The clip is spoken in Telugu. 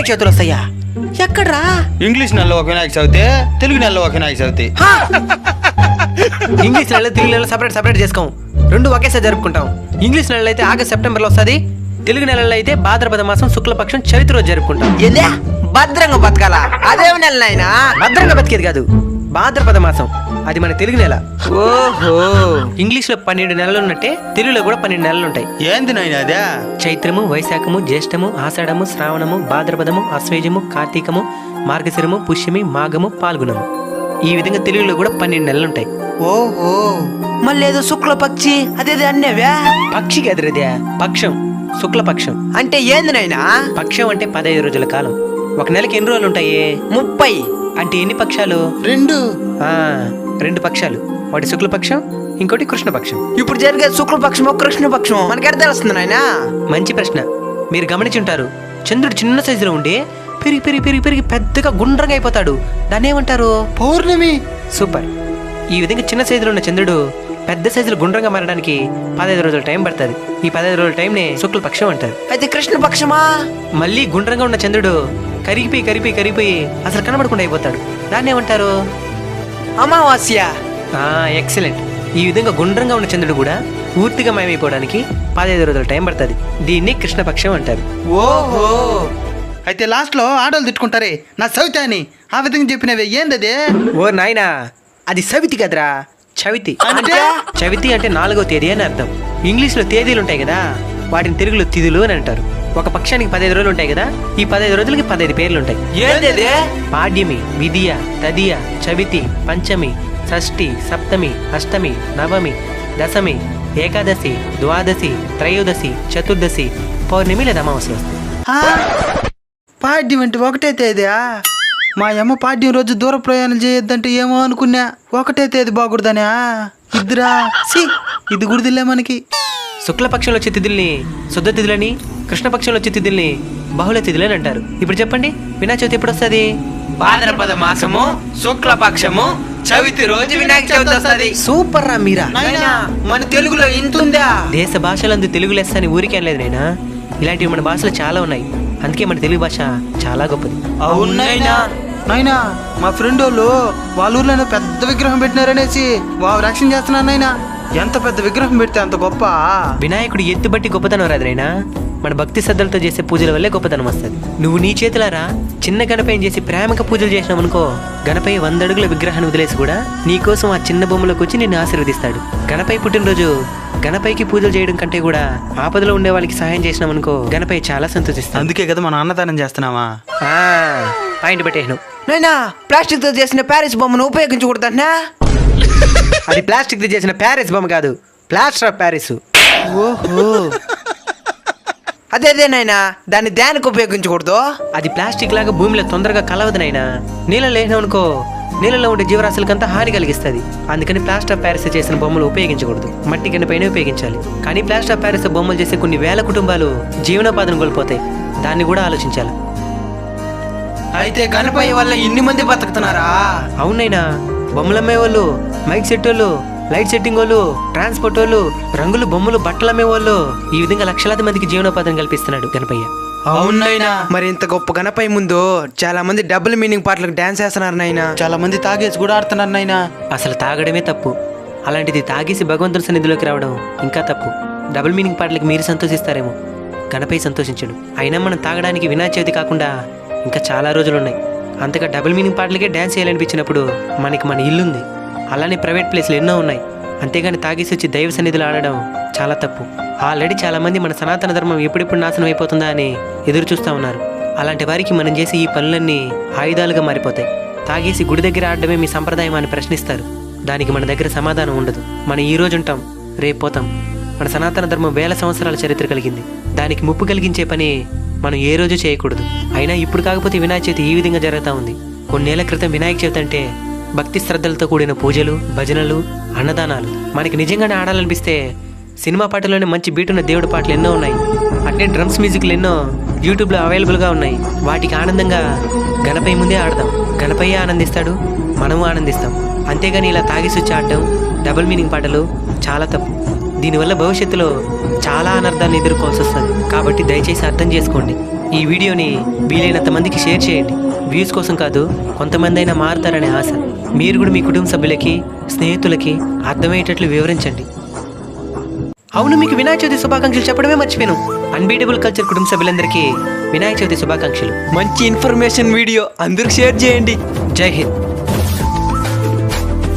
వినాయక చవితులు వస్తాయా? ఎక్కడ్రా? ఇంగ్లీష్ నెలలో ఒక వినాయక చవితి, తెలుగు నెలలో ఒక వినాయక చవితి. ఇంగ్లీష్ నెలలో తెలుగు నెలలో సపరేట్ చేసుకోం, రెండు ఒకేసారి జరుపుకుంటాం. ఇంగ్లీష్ నెలలో అయితే ఆగస్ట్ సెప్టెంబర్లో వస్తుంది, తెలుగు నెలలో అయితే భాద్రపద మాసం శుక్లపక్షం చవితి రోజు జరుపుకుంటాం. ఏందే భద్రంగా బతకాలా? అదేం నెల నాయనా? భద్రంగా బతికేది కాదు, భాద్రపద మాసం అది మన తెలుగు నెల. ఓహో, ఇంగ్లీష్ లో 12 నెలలు ఉన్నట్టే తెలుగులో కూడా 12 నెలలు ఉంటాయి. ఏంది నాయన అదే? చైత్రము, వైశాఖము, జ్యేష్ఠము, ఆషాఢము, శ్రావణము, భాద్రపదము, అశ్వేజము, కార్తీకము, మార్గశిరము, పుష్యమి, మాఘము, పాల్గొనము. ఈ విధంగా తెలుగులో కూడా 12 నెలలు ఉంటాయి. ఓహో, మళ్ళీ ఏదో శుక్లపక్షి అదేది అన్నేవ్యా? పక్షి కదిరేదే పక్షం, శుక్లపక్షం. అంటే ఏంది నాయనా? పక్షం అంటే 15 రోజుల కాలం. ఒక నెలకి ఎన్ని రోజులు ఉంటాయి? 30. అంటే ఎన్ని పక్షాలు? 2. 2 పక్షాలు, ఒకటి శుక్లపక్షం, ఇంకోటి కృష్ణపక్షం. ఇప్పుడు జరిగే శుక్లపక్షమో కృష్ణపక్షమో మనకి ఎక్కడ తెలుస్తుంది నాయనా? మంచి ప్రశ్న. మీరు గమనించుంటారు, చంద్రుడు చిన్న సైజులో ఉండి పెరిగి పెరిగి పెరిగి పెరిగి పెద్దగా గుండ్రంగా అయిపోతాడు. దాన్ని ఏమంటారు? పౌర్ణమి. సూపర్. ఈ విధంగా చిన్న సైజులో ఉన్న చంద్రుడు పెద్ద సైజులో గుండ్రంగా మారడానికి 15 రోజుల టైం పడుతుంది. ఈ 15 రోజుల టైంని శుక్లపక్షం అంటారు. అయితే కృష్ణపక్షమా? మళ్ళీ గుండ్రంగా ఉన్న చంద్రుడు కరిగిపోయి కరిగిపోయి కరిగిపోయి అసలు కనబడకుండా అయిపోతాడు. దాన్ని ఏమంటారు? అమావాస్య. ఎక్సలెంట్. ఈ విధంగా గుండ్రంగా ఉన్న చంద్రుడు కూడా పూర్తిగా మాయమైపోవడానికి 15 రోజుల టైం పడుతుంది. దీన్ని కృష్ణపక్షం అంటారు. ఓహో, అయితే లాస్ట్ లో ఆడోళ్ళు తిట్టుకుంటారే నా చవితి అని, ఆ విధంగా చెప్పినవే ఏందదే? ఓ నాయనా, అది సవితి కదరా, చవితి. అంటే? చవితి అంటే 4వ తేదీ అని అర్థం. ఇంగ్లీష్ లో తేదీలు ఉంటాయి కదా, వాటిని తెలుగులో తిథులు అని అంటారు. ఒక పక్షానికి 15 రోజులు ఉంటాయి కదా, ఈ 15 రోజులకి 15 పేర్లు ఉంటాయి. ఏంది? పాడ్యమి, విధియ, తదియ, చవితి, పంచమి, షష్ఠి, సప్తమి, అష్టమి, నవమి, దశమి, ఏకాదశి, ద్వాదశి, త్రయోదశి, చతుర్దశి, పౌర్ణమి లేదా అమావాస్య వస్తాయి. పాడ్యం అంటే ఒకటే తేదీయా? మా అమ్మ పాడ్యం రోజు దూర ప్రయాణం చేయొద్దంటే ఏమో అనుకున్నా, ఒకటే తేదీ బాగుడదనా? ఇద్దరా ఇది గుడిదిలే మనకి. శుక్లపక్షంలో వచ్చే తిథుల్ని శుద్ధ తిథులని, కృష్ణపక్షంలో వచ్చే తిథుల్ని బహుళ తిథులని అంటారు. ఇప్పుడు చెప్పండి, వినాయక చవితి ఎప్పుడు వస్తుంది? భాద్రపద మాసము శుక్లపక్షము చవితి రోజు వినాయక చవితి వస్తుంది. సూపర్ రా మీరా. నాయనా, మన తెలుగులో ఇంతుందా? దేశ భాషలందు తెలుగు లెస్స అని ఊరికేం లేదు నైనా, ఇలాంటివి మన భాషలో చాలా ఉన్నాయి. అందుకే మన తెలుగు భాష చాలా గొప్పది. అవునైనా నాయనా, మా ఫ్రెండ్ వాళ్ళు వాళ్ళ ఊర్లోనే పెద్ద విగ్రహం పెట్టినారనేసి వారు రక్షణ చేస్తున్నారు నాయనా. ఎంత పెద్ద విగ్రహం పెడితే అంత గొప్ప. వినాయకుడు ఎత్తుబట్టి గొప్పతనం రాదు నైనా, మన భక్తి శ్రద్ధలతో చేసే పూజల వల్లే గొప్పతనం వస్తుంది. నువ్వు నీ చేతులారా చిన్న గణపయ్యని చేసి ప్రేమగా పూజలు చేసినావు అనుకో, గణపయ్య 100 అడుగుల విగ్రహాన్ని వదిలేసి కూడా నీకోసం ఆ చిన్న బొమ్మలోకి వచ్చి నిన్ను ఆశీర్వదిస్తాడు. గణపయ్య పుట్టినరోజు గణపయ్యకి పూజలు చేయడం కంటే కూడా ఆపదలో ఉండే వాళ్ళకి సహాయం చేసినాం అనుకో, గణపయ్య చాలా సంతోషిస్తాడు. అందుకే కదా మనం అన్నదానం చేస్తున్నావా? పాయింట్ పెట్టేను. నాయనా, ప్లాస్టిక్ తో చేసిన ప్యారిస్ బొమ్మను ఉపయోగించకూడదన్నా? అది ప్లాస్టిక్ తో చేసిన ప్యారిస్ బొమ్మ కాదు, ప్లాస్టర్ ఆఫ్ ప్యారిస్. ఓహో, అదే నాయనా, దాన్ని దేనికి ఉపయోగించకూడదు? అది ప్లాస్టిక్ లాగా భూమిలో తొందరగా కలవదు నైనా. నీళ్ళలో వేసినాం అనుకో, నీళ్ళలో ఉండే జీవరాశులకంతా హాని కలిగిస్తుంది. అందుకని ప్లాస్టర్ ఆఫ్ ప్యారిస్ చేసిన బొమ్మలు ఉపయోగించకూడదు, మట్టి గణపైన ఉపయోగించాలి. కానీ ప్లాస్టర్ ఆఫ్ ప్యారిస్ బొమ్మలు చేసే కొన్ని వేల కుటుంబాలు జీవనోపాధిని కోల్పోతాయి, దాన్ని కూడా ఆలోచించాలి. అయితే గణపయ్య వల్ల ఇన్ని మంది బతుకుతున్నారా? అవునైనా, బొమ్మలమ్మే వాళ్ళు, మైక్ సెట్ వాళ్ళు, లైట్ సెట్టింగ్ వాళ్ళు, ట్రాన్స్పోర్ట్ వాళ్ళు, రంగులు బొమ్మలు బట్టలు అమ్మే వాళ్ళు, ఈ విధంగా లక్షలాది మందికి జీవనోపాధిని కల్పిస్తున్నాడు గణపయ్య. అవునైనా, మరి ఇంత గొప్ప గణపయ్య ముందు చాలా మంది డబుల్ మీనింగ్ పాటలకు డాన్స్ చేస్తున్నారు నాయనా. చాలా మంది తాగేసి కూడా ఆడుతున్నారు నాయనా. అసలు తాగడమే తప్పు, అలాంటిది తాగేసి భగవంతుని సన్నిధిలోకి రావడం ఇంకా తప్పు. డబుల్ మీనింగ్ పాటలకు మీరు సంతోషిస్తారేమో, గణపయ్య సంతోషించడు. అయినా మనం తాగడానికి వినాయక చవితి కాకుండా ఇంకా చాలా రోజులున్నాయి. అంతగా డబుల్ మీనింగ్ పాటలకే డ్యాన్స్ చేయాలనిపించినప్పుడు మనకి మన ఇల్లుంది, అలానే ప్రైవేట్ ప్లేస్లు ఎన్నో ఉన్నాయి. అంతేగాని తాగేసి వచ్చి దైవ సన్నిధిలో ఆడడం చాలా తప్పు. ఆల్రెడీ చాలా మంది మన సనాతన ధర్మం ఎప్పుడెప్పుడు నాశనం అయిపోతుందా అని ఎదురు చూస్తూ ఉన్నారు. అలాంటి వారికి మనం చేసే ఈ పనులన్నీ ఆయుధాలుగా మారిపోతాయి. తాగేసి గుడి దగ్గర ఆడడమే మీ సంప్రదాయం అని ప్రశ్నిస్తారు. దానికి మన దగ్గర సమాధానం ఉండదు. మనం ఈ రోజు ఉంటాం, రేపు పోతాం. మన సనాతన ధర్మం వేల సంవత్సరాల చరిత్ర కలిగింది. దానికి ముప్పు కలిగించే పని మనం ఏ రోజు చేయకూడదు. అయినా ఇప్పుడు కాకపోతే వినాయక చవితి ఈ విధంగా జరుగుతూ ఉంది. కొన్నేళ్ల క్రితం వినాయక చవితి అంటే భక్తి శ్రద్ధలతో కూడిన పూజలు, భజనలు, అన్నదానాలు. మనకి నిజంగానే ఆడాలనిపిస్తే సినిమా పాటలోనే మంచి బీటున్న దేవుడి పాటలు ఎన్నో ఉన్నాయి. అట్లే డ్రమ్స్ మ్యూజిక్లు ఎన్నో యూట్యూబ్లో అవైలబుల్గా ఉన్నాయి. వాటికి ఆనందంగా గణపయ్య ముందే ఆడదాం. గణపయ్య ఆనందిస్తాడు, మనము ఆనందిస్తాం. అంతేగాని ఇలా తాగేసి వచ్చి ఆడడం, డబుల్ మీనింగ్ పాటలు చాలా తప్పు. దీనివల్ల భవిష్యత్తులో చాలా అనర్థాలను ఎదుర్కోవాల్సి వస్తుంది. కాబట్టి దయచేసి అర్థం చేసుకోండి. ఈ వీడియోని వీలైనంత మందికి షేర్ చేయండి. వ్యూస్ కోసం కాదు, కొంతమంది అయినా మారుతారనే ఆశ. మీరు కూడా మీ కుటుంబ సభ్యులకి, స్నేహితులకి అర్థమయ్యేటట్లు వివరించండి. అవును, మీకు వినాయక చవితి శుభాకాంక్షలు చెప్పడమే మర్చిపోయాను. అన్బీటబుల్ కల్చర్ కుటుంబ సభ్యులందరికీ వినాయక చవితి శుభాకాంక్షలు. మంచి ఇన్ఫర్మేషన్ వీడియో అందరికి షేర్ చేయండి. జై హింద్.